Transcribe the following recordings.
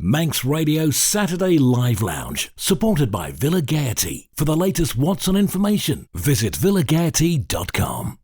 Manx Radio Saturday Live Lounge, supported by Villa Gaiety. For the latest What's On information, visit villagaiety.com.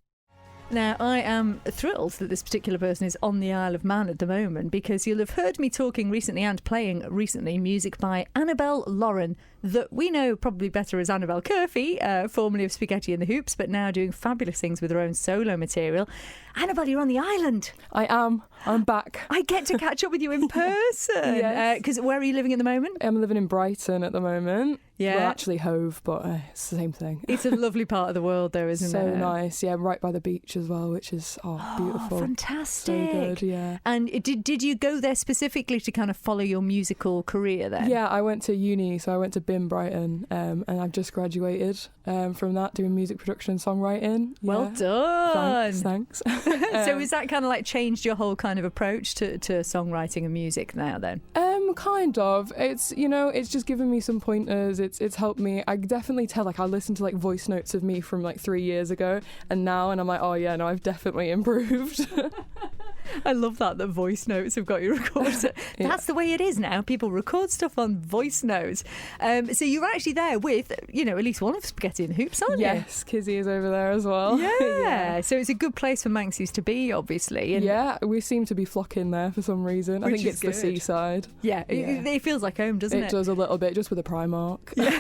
Now, I am thrilled that this particular person is on the Isle of Man at the moment, because you'll have heard me talking recently and playing recently music by Annabel Lauren, that we know probably better as Annabel Curphey, formerly of Spaghetti and the Hoops, but now doing fabulous things with her own solo material. Annabel, you're on the island. I am. I'm back. I get to catch up with you in person. Yes. Because where are you living at the moment? I'm living in Brighton at the moment. Yeah. Well, actually Hove, but it's the same thing. It's a lovely part of the world, though, isn't it? So nice. Yeah, right by the beach as well, which is beautiful. Fantastic. So good, yeah. And did you go there specifically to kind of follow your musical career then? Yeah, I went to uni, so I went to BIM Brighton, and I've just graduated from that, doing music production and songwriting. Yeah. Well done. Thanks. So is that kind of like changed your whole kind of approach to songwriting and music now then? Kind of. It's, it's just given me some pointers. It's helped me. I definitely tell, I listen to voice notes of me from 3 years ago and now, and I'm like, oh yeah, no, I've definitely improved. I love that voice notes have got you recorded. Yeah. That's the way it is now. People record stuff on voice notes. So you're actually there with, at least one of Spaghetti and Hoops, aren't you? Yes, Kizzy is over there as well. Yeah. Yeah. So it's a good place for Manxies to be, obviously. Yeah, we seem to be flocking there for some reason. I think it's the seaside. Yeah, it feels like home, doesn't it? It does a little bit, just with a Primark. Yeah.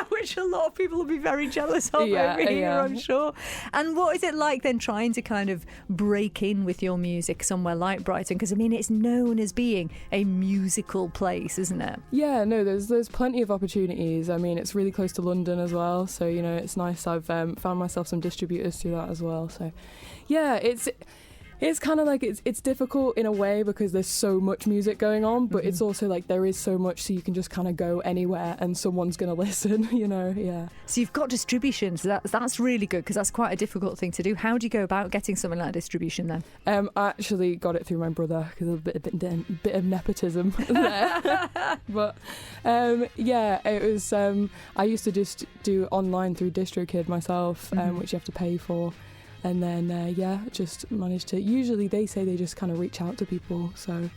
Which a lot of people will be very jealous of over here, I'm sure. And what is it like then trying to kind of break in with your music somewhere like Brighton? Because, it's known as being a musical place, isn't it? Yeah, no, there's plenty of opportunities. It's really close to London as well, so, it's nice. I've found myself some distributors through that as well. So, yeah, it's kind of it's difficult in a way because there's so much music going on, but it's also there is so much, so you can just kind of go anywhere and someone's going to listen, yeah. So you've got distribution, so that's really good, because that's quite a difficult thing to do. How do you go about getting something like distribution then? I actually got it through my brother, because a bit of nepotism there. But it was, I used to just do online through DistroKid myself, which you have to pay for. And then, just managed to... Usually they say they just kind of reach out to people, so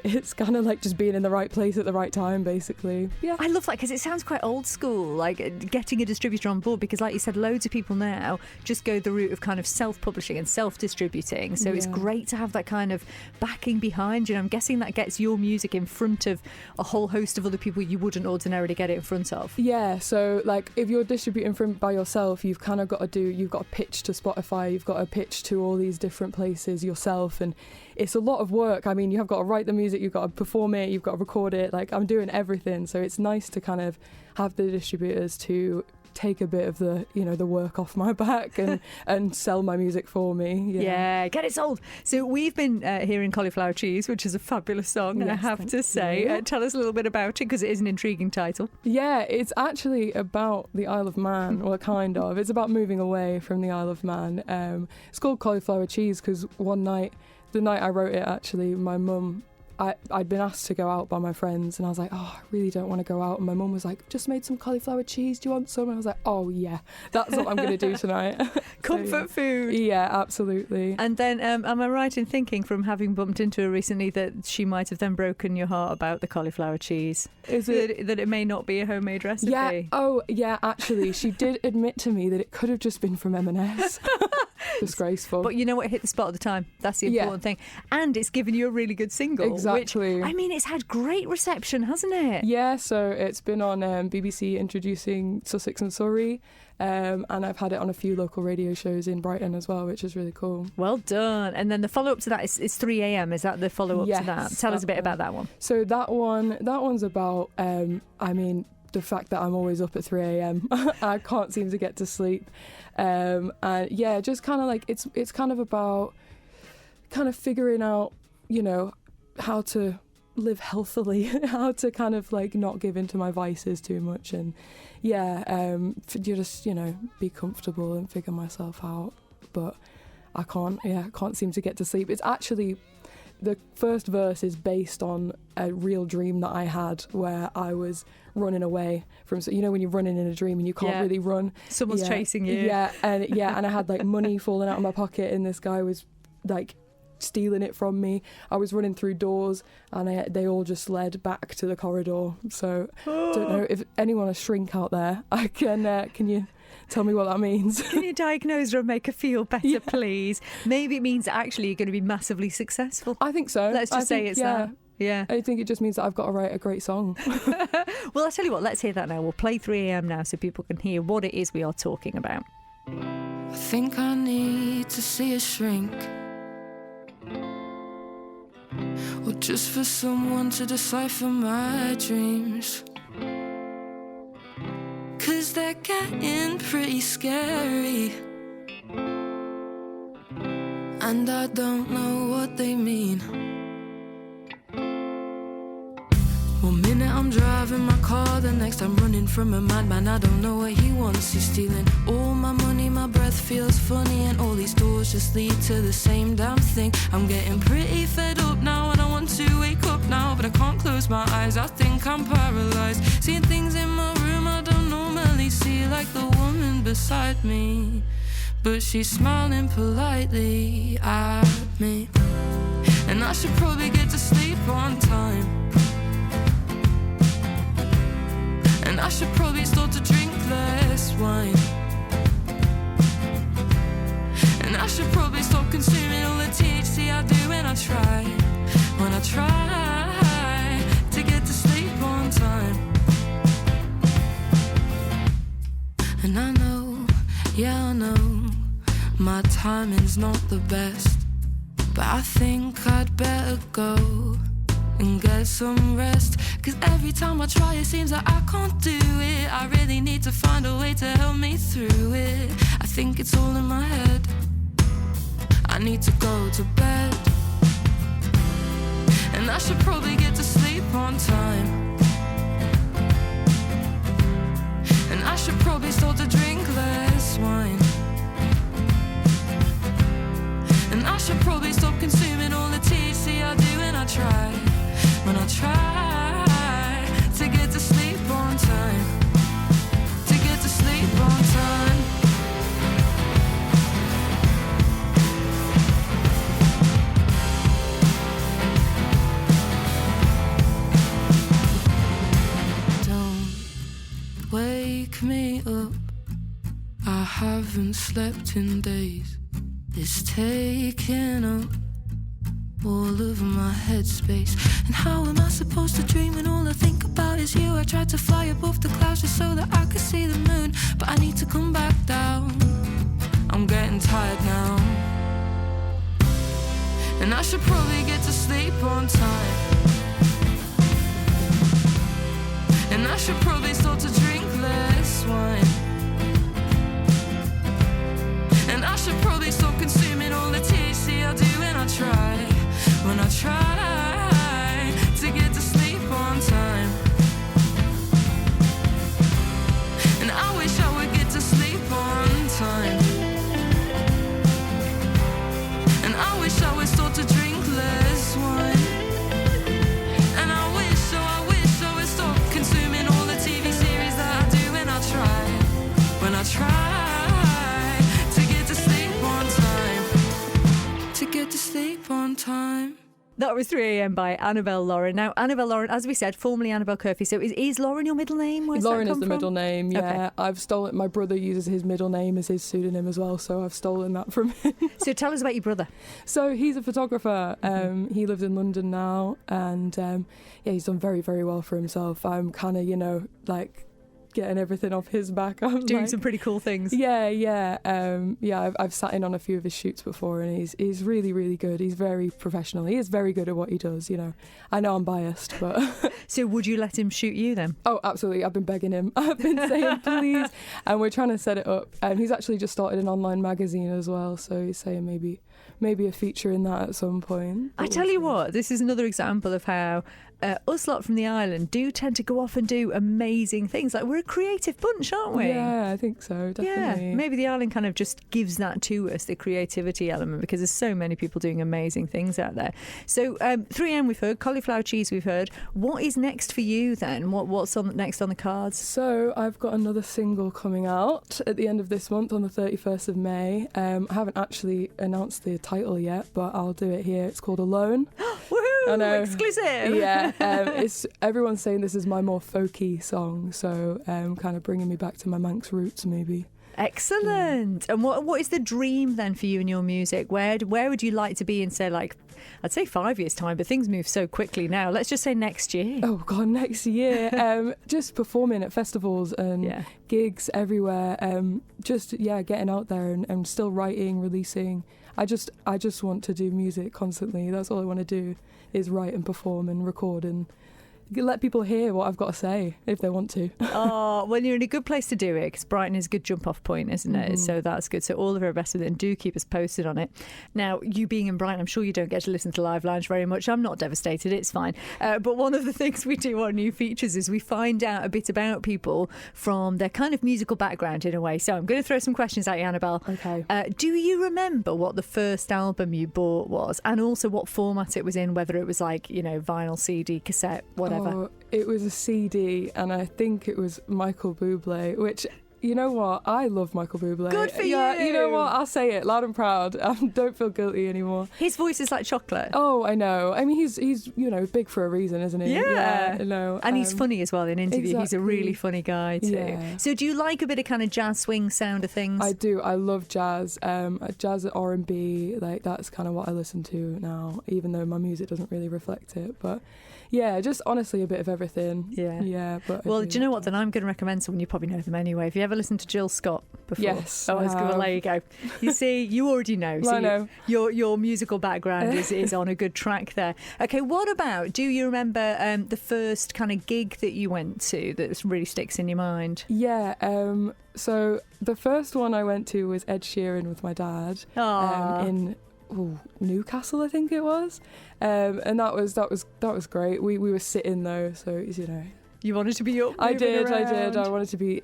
it's kind of just being in the right place at the right time, basically. Yeah, I love that, because it sounds quite old school, getting a distributor on board, because like you said, loads of people now just go the route of kind of self-publishing and self-distributing, so it's great to have that kind of backing behind you. I'm guessing that gets your music in front of a whole host of other people you wouldn't ordinarily get it in front of. Yeah, so if you're distributing by yourself, you've kind of got to pitch to Spotify, you've got to pitch to all these different places yourself, and it's a lot of work. You have got to write the music, you've got to perform it, you've got to record it. I'm doing everything, so it's nice to kind of have the distributors to take a bit of the the work off my back and sell my music for me. Yeah, get it sold. So we've been hearing Cauliflower Cheese, which is a fabulous song, I have to say. Tell us a little bit about it, because it is an intriguing title. Yeah, it's actually about the Isle of Man, or kind of. It's about moving away from the Isle of Man. It's called Cauliflower Cheese because the night I wrote it, actually, my mum, I'd been asked to go out by my friends, and I was like, oh, I really don't want to go out. And my mum was like, just made some cauliflower cheese, do you want some? And I was like, oh yeah, that's what I'm going to do tonight. Comfort food. Yeah, absolutely. And then am I right in thinking, from having bumped into her recently, that she might have then broken your heart about the cauliflower cheese? Is it that it may not be a homemade recipe? Yeah. Oh yeah, actually she did admit to me that it could have just been from M&S. Disgraceful. But you know what, it hit the spot at the time. That's the important thing. And it's given you a really good single. Exactly. Which, it's had great reception, hasn't it? Yeah, so it's been on BBC introducing Sussex and Surrey, and I've had it on a few local radio shows in Brighton as well, which is really cool. Well done. And then the follow-up to that is 3am. Is that the follow-up to that? Tell us a bit about that one. So that one's about, the fact that I'm always up at 3am. I can't seem to get to sleep. And yeah, just kind of it's kind of about kind of figuring out, how to live healthily, how to kind of not give into my vices too much, and just be comfortable and figure myself out. But I can't seem to get to sleep. It's actually, the first verse is based on a real dream that I had where I was running away from, when you're running in a dream and you can't really run. Someone's chasing you. And I had money falling out of my pocket, and this guy was stealing it from me. I was running through doors, and they all just led back to the corridor. So don't know if anyone a shrink out there. I can you tell me what that means? Can you diagnose her and make her feel better, please? Maybe it means actually you're going to be massively successful. I think so. Let's just say it's that. Yeah. I think it just means that I've got to write a great song. Well, I'll tell you what, let's hear that now. We'll play 3am now so people can hear what it is we are talking about. I think I need to see a shrink, or just for someone to decipher my dreams, 'cause they're getting pretty scary, and I don't know what they mean. One minute I'm driving my car, the next I'm running from a madman. I don't know what he wants, he's stealing all my money, my breath feels funny, and all these doors just lead to the same damn thing. I'm getting pretty fed up now, and I want to wake up now, but I can't close my eyes, I think I'm paralysed. Seeing things in my room I don't normally see, like the woman beside me, but she's smiling politely at me. And I should probably get to sleep on time, and I should probably start to drink less wine, and I should probably stop consuming all the THC I do when I try to get to sleep on time. And I know, yeah I know, my timing's not the best, but I think I'd better go and get some rest, 'cause every time I try it seems like I can't do it. I really need to find a way to help me through it. I think it's all in my head, I need to go to bed, and I should probably get to sleep on time, and I should probably start to drink less wine, and I should probably stop consuming all the THC I do when I try to get to sleep on time, to get to sleep on time. Don't wake me up, I haven't slept in days. It's taking up all of my headspace. And how am I supposed to dream when all I think about is you? I tried to fly above the clouds just so that I could see the moon, but I need to come back down. I'm getting tired now, and I should probably get to sleep on time, and I should probably start to drink less wine, and I should probably stop consuming all the THC I do when I try to get to sleep on time. And I wish I would get to sleep on time, and I wish I would start to drink less wine, and I wish I would stop consuming all the TV series that I do when I try to get to sleep on time, to get to sleep on time. That was 3am by Annabel Lauren. Now, Annabel Lauren, as we said, formerly Annabel Curphey. So is Lauren your middle name? Where's Lauren that is the come from? middle name, yeah. Okay. I've stolen, my brother uses his middle name as his pseudonym as well, so I've stolen that from him. So tell us about your brother. So he's a photographer. He lives in London now, and he's done very, very well for himself. I'm kind of, like getting everything off his back. I'm Doing like, some pretty cool things. Yeah. I've sat in on a few of his shoots before, and he's really, really good. He's very professional. He is very good at what he does. I know I'm biased, but So would you let him shoot you then? oh, absolutely. I've been begging him. I've been saying please, and we're trying to set it up. And he's actually just started an online magazine as well, so he's saying maybe a feature in that at some point. I tell you what, this is another example of how us lot from the island do tend to go off and do amazing things. Like, we're a creative bunch, aren't we? Yeah, I think so, definitely. Yeah, maybe the island kind of just gives that to us, the creativity element, because there's so many people doing amazing things out there. So 3am we've heard, Cauliflower Cheese we've heard. What is next for you then? What's next on the cards? So I've got another single coming out at the end of this month on the 31st of May. I haven't actually announced the title yet, but I'll do it here. It's called Alone. Woohoo! I know. Exclusive! Yeah, it's everyone's saying this is my more folky song, so kind of bringing me back to my Manx roots maybe. Excellent. And what is the dream then for you and your music? Where would you like to be in, say, like, I'd say 5 years' time, but things move so quickly now. Let's just say next year. Oh God, next year. Just performing at festivals and gigs everywhere. Just getting out there and still writing, releasing. I just want to do music constantly. That's all I want to do, is write and perform and record and let people hear what I've got to say if they want to. Oh, well, you're in a good place to do it, because Brighton is a good jump-off point, isn't it? So that's good. So all the very best with it, and do keep us posted on it. Now, you being in Brighton, I'm sure you don't get to listen to Live Lounge very much. I'm not devastated, it's fine. But one of the things we do on New Features is we find out a bit about people from their kind of musical background in a way. So I'm going to throw some questions at you, Annabel. Okay. Do you remember what the first album you bought was, and also what format it was in, whether it was like, vinyl, CD, cassette, whatever? Oh, it was a CD, and I think it was Michael Bublé, which, you know what? I love Michael Bublé. Good for you. You know what? I'll say it loud and proud. I don't feel guilty anymore. His voice is like chocolate. Oh, I know. I mean, he's big for a reason, isn't he? Yeah. I know. And he's funny as well in interview. Exactly. He's a really funny guy too. Yeah. So do you like a bit of kind of jazz swing sound of things? I do. I love jazz. Jazz and R&B. Like, that's kind of what I listen to now, even though my music doesn't really reflect it. But yeah, just honestly a bit of everything. Yeah. But well, do you know what? Then I'm going to recommend someone. You probably know them anyway. Have you ever listened to Jill Scott before? Yes. Oh, well, there you go. You see, you already know. So I know. Your musical background is on a good track there. Okay, what about, do you remember the first kind of gig that you went to that really sticks in your mind? Yeah. So the first one I went to was Ed Sheeran with my dad in Newcastle, I think it was, and that was great. We were sitting though, so you wanted to be up. I did. Around. I wanted to be.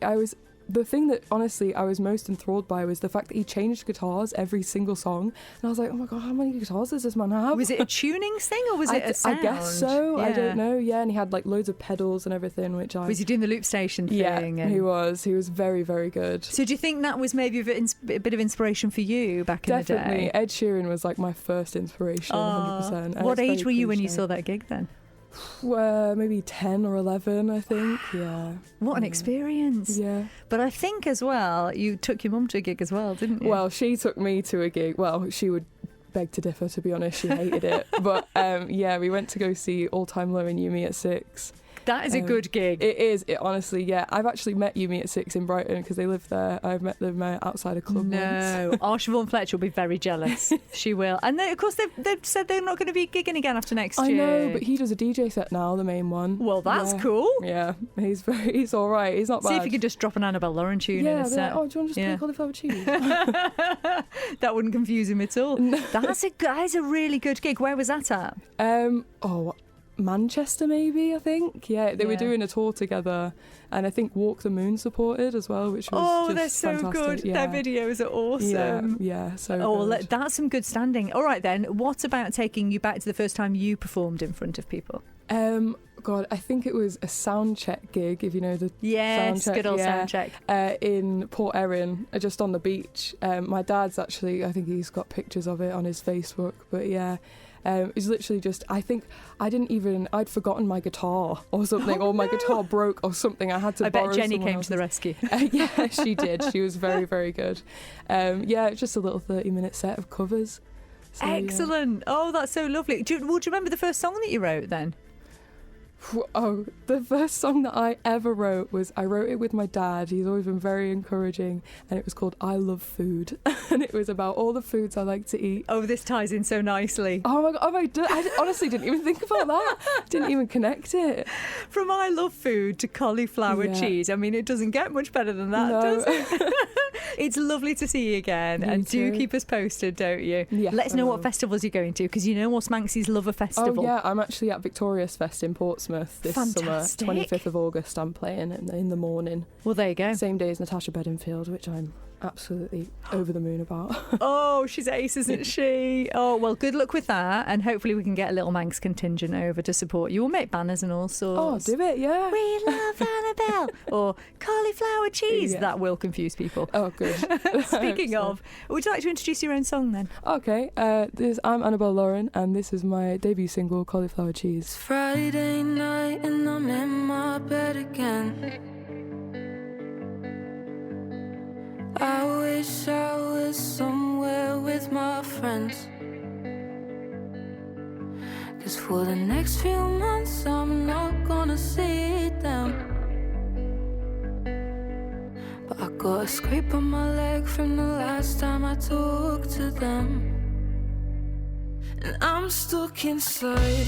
The thing that honestly I was most enthralled by was the fact that he changed guitars every single song, and I was like, oh my God, how many guitars does this man have? Was it a tuning thing, or was it a sound? I guess so. I don't know. Yeah, and he had like loads of pedals and everything, was he doing the loop station thing? Yeah, he was very, very good. So do you think that was maybe a bit of inspiration for you back in the day? Definitely. Ed Sheeran was like my first inspiration, 100%. What age were you when you saw that gig then? Maybe 10 or 11, I think. Yeah. What an experience. Yeah. But I think as well, you took your mum to a gig as well, didn't you? Well, she took me to a gig. Well, she would beg to differ, to be honest. She hated it. But we went to go see All Time Low and You Me at 6. That is a good gig. It is. It honestly, yeah. I've actually met You Me at 6 in Brighton because they live there. I've met them outside a club once. Our Siobhan Fletcher will be very jealous. She will. And of course, they've said they're not going to be gigging again after next year. I know, but he does a DJ set now, the main one. Well, that's cool. Yeah, he's all right. He's not bad. See if you could just drop an Annabel Lauren tune in a set. Like, do you want to just play Cauliflower Cheese? That wouldn't confuse him at all. No. That is a really good gig. Where was that at? Manchester, maybe, I think. Yeah, they were doing a tour together, and I think Walk the Moon supported as well, which was they're so fantastic. good. Yeah. Their videos are awesome. Yeah, so good. That's some good standing. All right then, what about taking you back to the first time you performed in front of people? God, I think it was a Soundcheck gig, if you know the Soundcheck. Good old Soundcheck. In Port Erin, just on the beach. My dad's actually, I think he's got pictures of it on his Facebook, but yeah. It's literally just, I think I'd forgotten my guitar or something, or my guitar broke or something. I had to borrow someone else's. I bet Jenny came to the rescue. Yeah, she did. She was very, very good. Just a little 30-minute set of covers. So, excellent. Yeah. Oh, that's so lovely. Would you remember the first song that you wrote then? Oh, the first song that I ever wrote I wrote it with my dad. He's always been very encouraging, and it was called I Love Food. And it was about all the foods I like to eat. Oh, this ties in so nicely. Oh my God, I honestly didn't even think about that. Didn't even connect it. From I Love Food to cauliflower cheese. I mean, it doesn't get much better than that, does it? It's lovely to see you again. You and too. Do keep us posted, don't you? Yeah, Let us know what festivals you're going to, because you know us Manxies love a festival. Oh yeah, I'm actually at Victorious Fest in Portsmouth this Fantastic. summer. 25th of August I'm playing in the morning. Well, there you go. Same day as Natasha Bedingfield, which I'm absolutely over the moon about. Oh, she's ace, isn't she? Oh, well, good luck with that, and hopefully we can get a little Manx contingent over to support you. We'll make banners and all sorts. Oh, do it, yeah. We love Annabel. Or cauliflower cheese. Yeah. That will confuse people. Oh, good. Speaking of, would you like to introduce your own song then? Okay, I'm Annabel Lauren, and this is my debut single, Cauliflower Cheese. It's Friday night and I'm in my bed again. I wish I was somewhere with my friends, 'cause for the next few months I'm not gonna see them. But I got a scrape on my leg from the last time I talked to them. And I'm stuck inside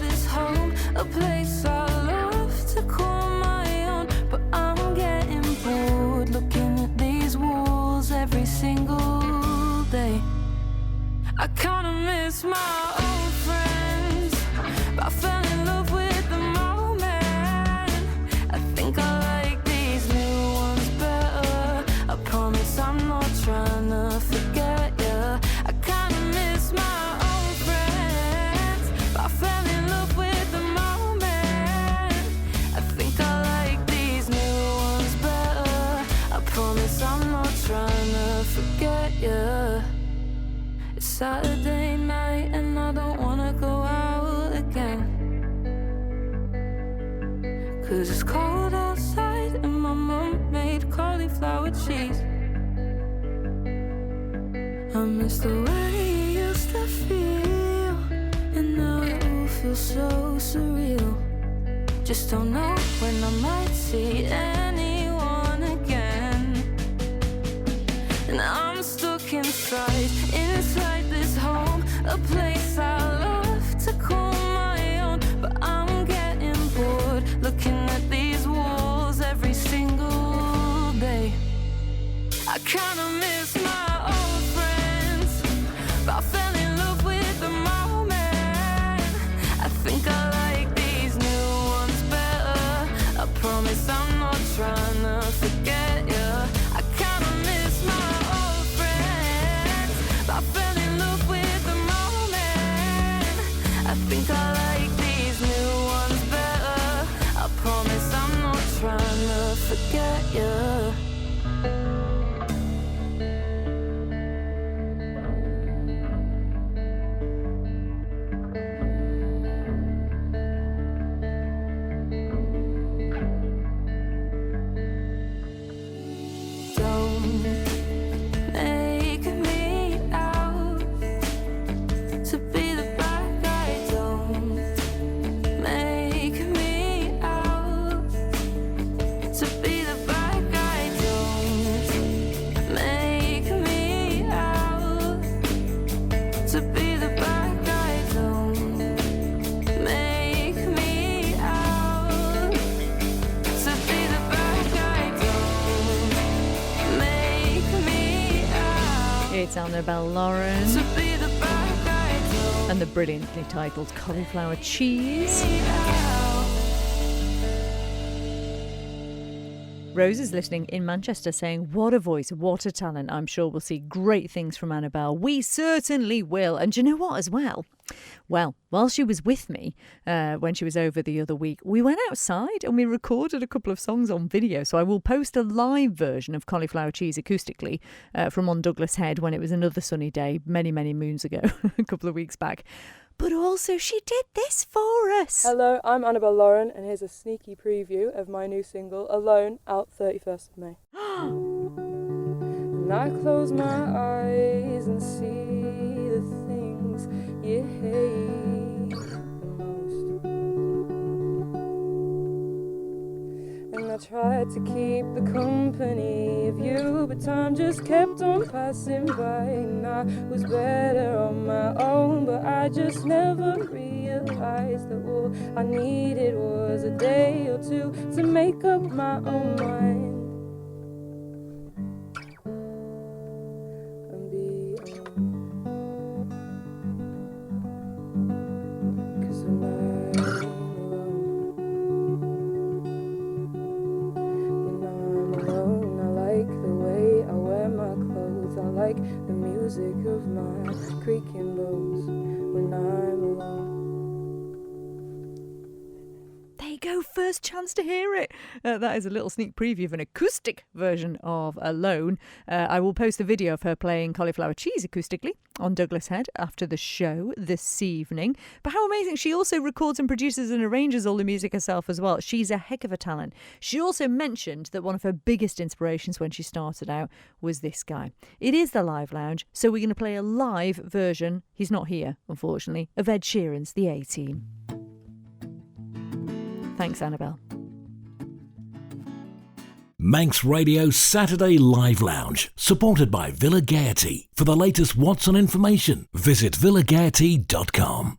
this home, a place I love to call my own. But I'm getting bored looking at these walls every single day. I kinda miss my old friends, but I fell in love with the moment. I think I like these new ones better. I promise I'm not trying to forget ya. I kinda miss my old friends, but I fell in love with the moment. I think I like these new ones better. I promise I'm not trying to forget ya. It's Saturday night and I don't wanna go out again, 'cause it's cold outside and my mum made cauliflower cheese. I miss the way it used to feel, and now it all feels so surreal. Just don't know when I might see anyone again. And I'm stuck inside this home, a place I love to call my own. But I'm getting bored looking at these walls every single day. I kinda miss my old friends, but I fell in love with the moment. I think I like these new ones better. I promise I'm not trying to forget ya. I kinda miss my old friends, but I fell in love with the moment. I think I like these new ones better. I promise I'm not trying to forget ya. It's Annabel Lauren and the brilliantly titled Cauliflower Cheese. Rose is listening in Manchester saying, what a voice, what a talent. I'm sure we'll see great things from Annabel. We certainly will. And do you know what as well? Well, while she was with me, when she was over the other week, we went outside and we recorded a couple of songs on video. So I will post a live version of Cauliflower Cheese acoustically from on Douglas Head when it was another sunny day many, many moons ago, a couple of weeks back. But also she did this for us. Hello, I'm Annabel Lauren, and here's a sneaky preview of my new single, Alone, out 31st of May. And I close my eyes and see the things you hate the most. I tried to keep the company of you, but time just kept on passing by, and I was better on my own, but I just never realized that all I needed was a day or two to make up my own mind. The music of my creaking bones when I'm alone. There you go, first chance to hear it. That is a little sneak preview of an acoustic version of Alone. I will post a video of her playing Cauliflower Cheese acoustically on Douglas Head after the show this evening. But how amazing, she also records and produces and arranges all the music herself as well. She's a heck of a talent. She also mentioned that one of her biggest inspirations when she started out was this guy. It is the Live Lounge, so we're going to play a live version, he's not here unfortunately, of Ed Sheeran's The A-Team. Thanks, Annabel. Manx Radio Saturday Live Lounge, supported by Villa Gaiety. For the latest What's On information, visit villagaiety.com.